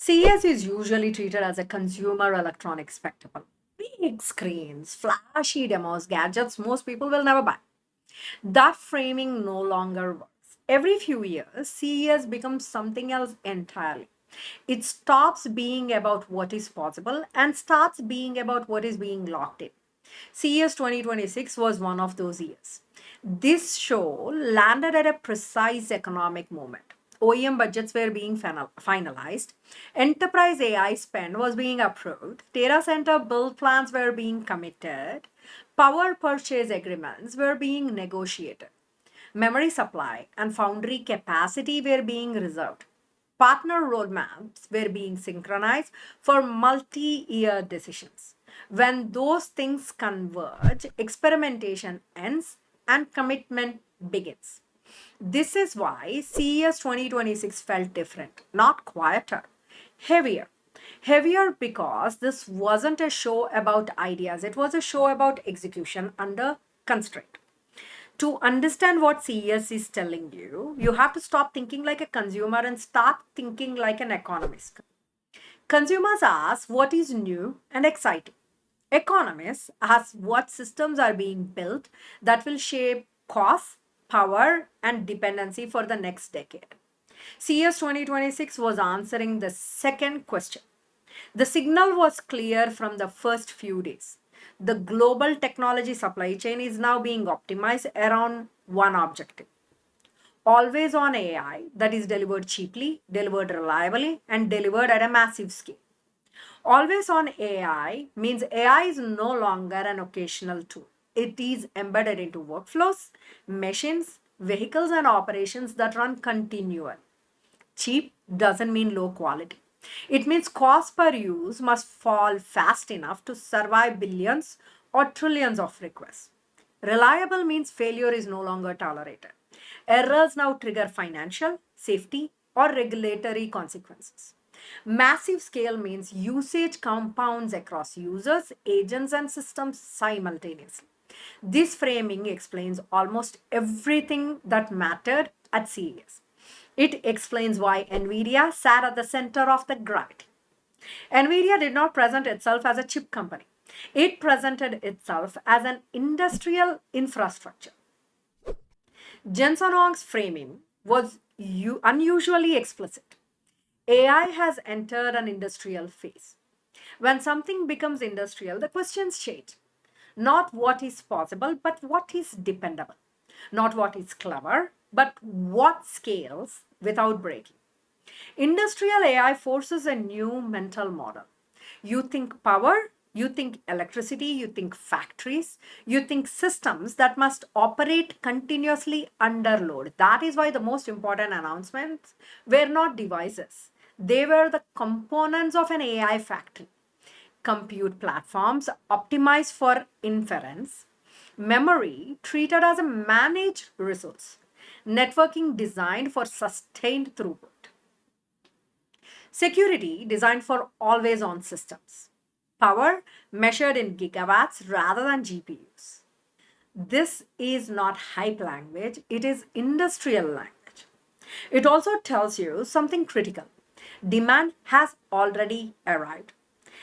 CES is usually treated as a consumer electronic spectacle. Big screens, flashy demos, gadgets most people will never buy. That framing no longer works. Every few years, CES becomes something else entirely. It stops being about what is possible and starts being about what is being locked in. CES 2026 was one of those years. This show landed at a precise economic moment. OEM budgets were being finalized, enterprise AI spend was being approved, data center build plans were being committed, power purchase agreements were being negotiated, memory supply and foundry capacity were being reserved. Partner roadmaps were being synchronized for multi year decisions. When those things converge, experimentation ends and commitment begins. This is why CES 2026 felt different, not quieter, heavier. Heavier because this wasn't a show about ideas, it was a show about execution under constraint. To understand what CES is telling you, you have to stop thinking like a consumer and start thinking like an economist. Consumers ask what is new and exciting. Economists ask what systems are being built that will shape cost, power, and dependency for the next decade. CES 2026 was answering the second question. The signal was clear from the first few days. The global technology supply chain is now being optimized around one objective: always on AI that is delivered cheaply, delivered reliably, and delivered at a massive scale. Always on AI means AI is no longer an occasional tool. It is embedded into workflows, machines, vehicles, and operations that run continually. Cheap doesn't mean low quality. It means cost per use must fall fast enough to survive billions or trillions of requests. Reliable means failure is no longer tolerated. Errors now trigger financial, safety, or regulatory consequences. Massive scale means usage compounds across users, agents, and systems simultaneously. This framing explains almost everything that mattered at CES. It explains why NVIDIA sat at the center of the gravity. NVIDIA did not present itself as a chip company, it presented itself as an industrial infrastructure. Jensen Huang's framing was unusually explicit. AI has entered an industrial phase. When something becomes industrial, the questions change. Not what is possible, but what is dependable. Not what is clever, but what scales without breaking. Industrial AI forces a new mental model. You think power, you think electricity, you think factories, you think systems that must operate continuously under load. That is why the most important announcements were not devices, they were the components of an AI factory. Compute platforms optimized for inference, memory treated as a managed resource, networking designed for sustained throughput, security designed for always on systems, power measured in gigawatts rather than GPUs. This is not hype language, it is industrial language. It also tells you something critical: demand has already arrived.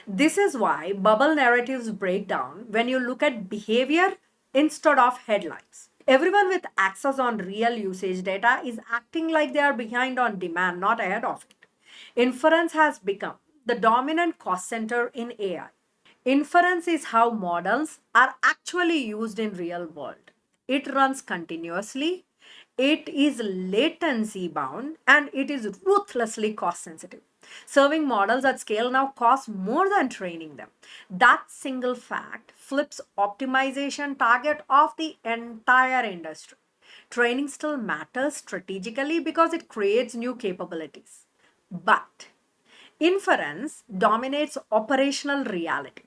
This is why bubble narratives break down when you look at behavior instead of headlines. Everyone with access on real usage data is acting like they are behind on demand, not ahead of it. Inference has become the dominant cost center in AI. Inference is how models are actually used in real world. It runs continuously, it is latency bound, and it is ruthlessly cost sensitive. Serving models at scale now costs more than training them. That single fact flips optimization target of the entire industry. Training still matters strategically because it creates new capabilities. But inference dominates operational reality.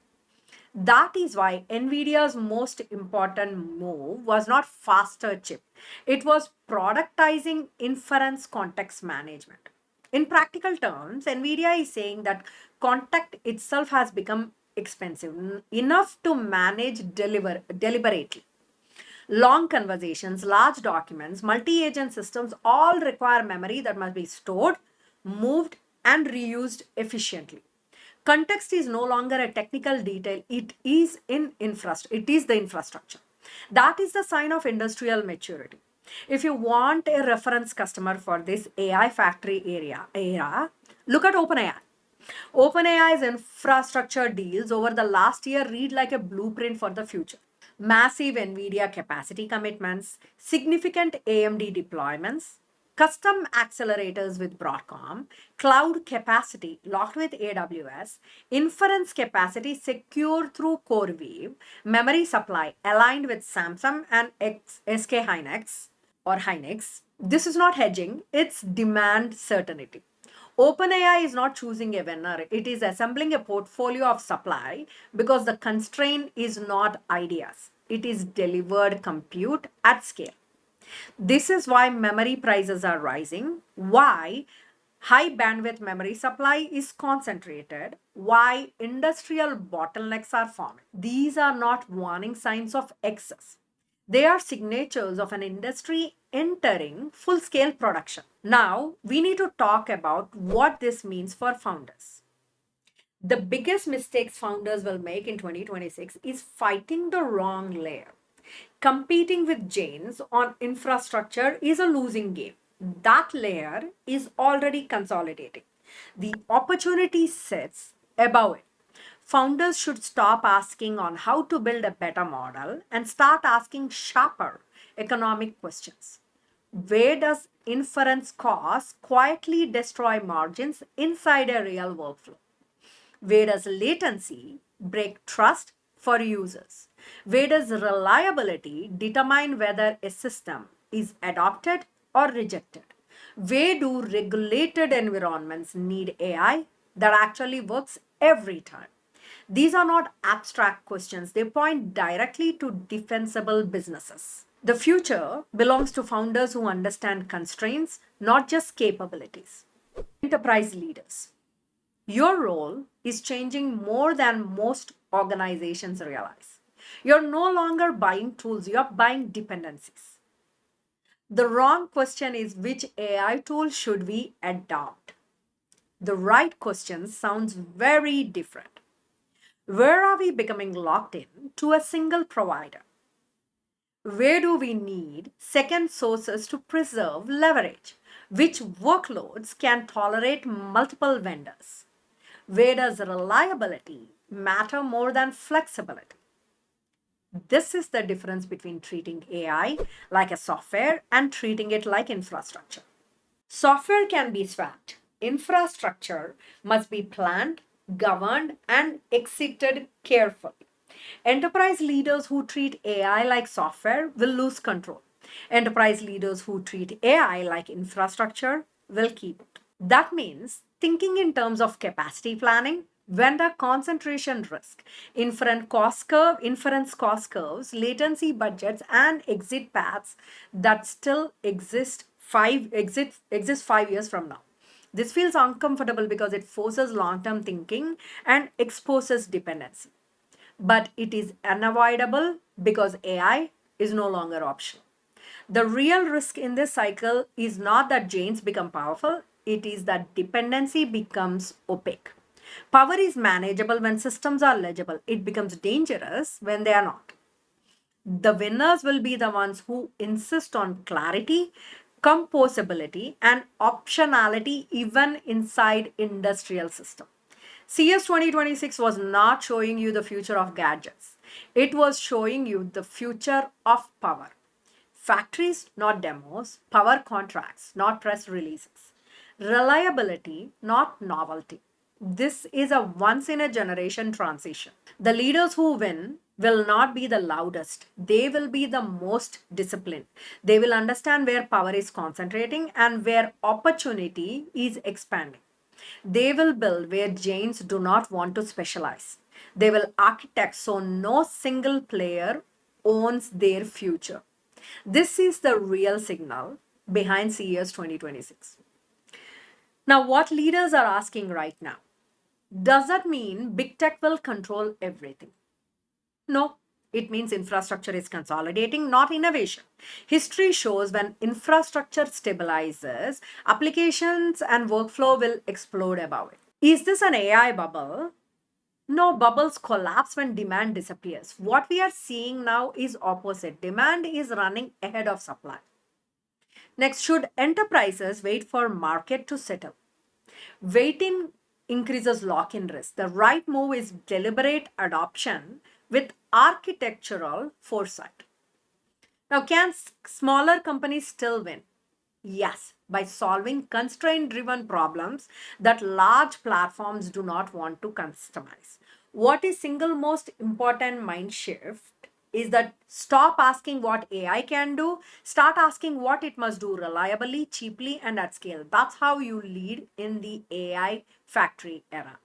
That is why NVIDIA's most important move was not faster chip. It was productizing inference context management. In practical terms, NVIDIA is saying that context itself has become expensive, enough to manage deliberately. Long conversations, large documents, multi agent systems all require memory that must be stored, moved, and reused efficiently. Context is no longer a technical detail, it is the infrastructure. That is the sign of industrial maturity. If you want a reference customer for this AI factory era, look at OpenAI. OpenAI's infrastructure deals over the last year read like a blueprint for the future. Massive NVIDIA capacity commitments, significant AMD deployments, custom accelerators with Broadcom, cloud capacity locked with AWS, inference capacity secured through CoreWeave, memory supply aligned with Samsung and SK Hynix or Hynix. This is not hedging, it's demand certainty. OpenAI is not choosing a winner, it is assembling a portfolio of supply because the constraint is not ideas, it is delivered compute at scale. This is why memory prices are rising, why high bandwidth memory supply is concentrated, why industrial bottlenecks are forming. These are not warning signs of excess. They are signatures of an industry entering full scale production. Now, we need to talk about what this means for founders. The biggest mistakes founders will make in 2026 is fighting the wrong layer. Competing with Jains on infrastructure is a losing game. That layer is already consolidating. The opportunity sits above it. Founders should stop asking on how to build a better model and start asking sharper economic questions. Where does inference cost quietly destroy margins inside a real workflow? Where does latency break trust for users? Where does reliability determine whether a system is adopted or rejected? Where do regulated environments need AI that actually works every time? These are not abstract questions, they point directly to defensible businesses. The future belongs to founders who understand constraints, not just capabilities. Enterprise leaders. Your role is changing more than most organizations realize. You're no longer buying tools, you're buying dependencies. The wrong question is which AI tool should we adopt? The right question sounds very different. Where are we becoming locked in to a single provider? Where do we need second sources to preserve leverage? Which workloads can tolerate multiple vendors? Where does reliability matter more than flexibility? This is the difference between treating AI like a software and treating it like infrastructure. Software can be swapped. Infrastructure must be planned, governed, and executed carefully. Enterprise leaders who treat AI like software will lose control. Enterprise leaders who treat AI like infrastructure will keep it. That means thinking in terms of capacity planning, vendor concentration risk, inference cost curves, latency budgets, and exit paths that still exist 5 years from now. This feels uncomfortable because it forces long-term thinking and exposes dependency. But it is unavoidable because AI is no longer optional. The real risk in this cycle is not that Jains become powerful, it is that dependency becomes opaque. Power is manageable when systems are legible, it becomes dangerous when they are not. The winners will be the ones who insist on clarity, composability, and optionality even inside industrial systems. CES 2026 was not showing you the future of gadgets. It was showing you the future of power. Factories, not demos. Power contracts, not press releases. Reliability, not novelty. This is a once in a generation transition. The leaders who win will not be the loudest. They will be the most disciplined. They will understand where power is concentrating and where opportunity is expanding. They will build where Jains do not want to specialize. They will architect so no single player owns their future. This is the real signal behind CES 2026. Now, what leaders are asking right now? Does that mean big tech will control everything? No. It means infrastructure is consolidating, not innovation. History shows when infrastructure stabilizes, applications and workflow will explode above it. Is this an AI bubble? No, bubbles collapse when demand disappears. What we are seeing now is opposite. Demand is running ahead of supply. Next, should enterprises wait for market to settle? Waiting increases lock-in risk. The right move is deliberate adoption with architectural foresight. Now, can smaller companies still win? Yes, by solving constraint driven problems that large platforms do not want to customize. What is single most important mind shift is that stop asking what AI can do, start asking what it must do reliably, cheaply, and at scale. That's how you lead in the AI factory era.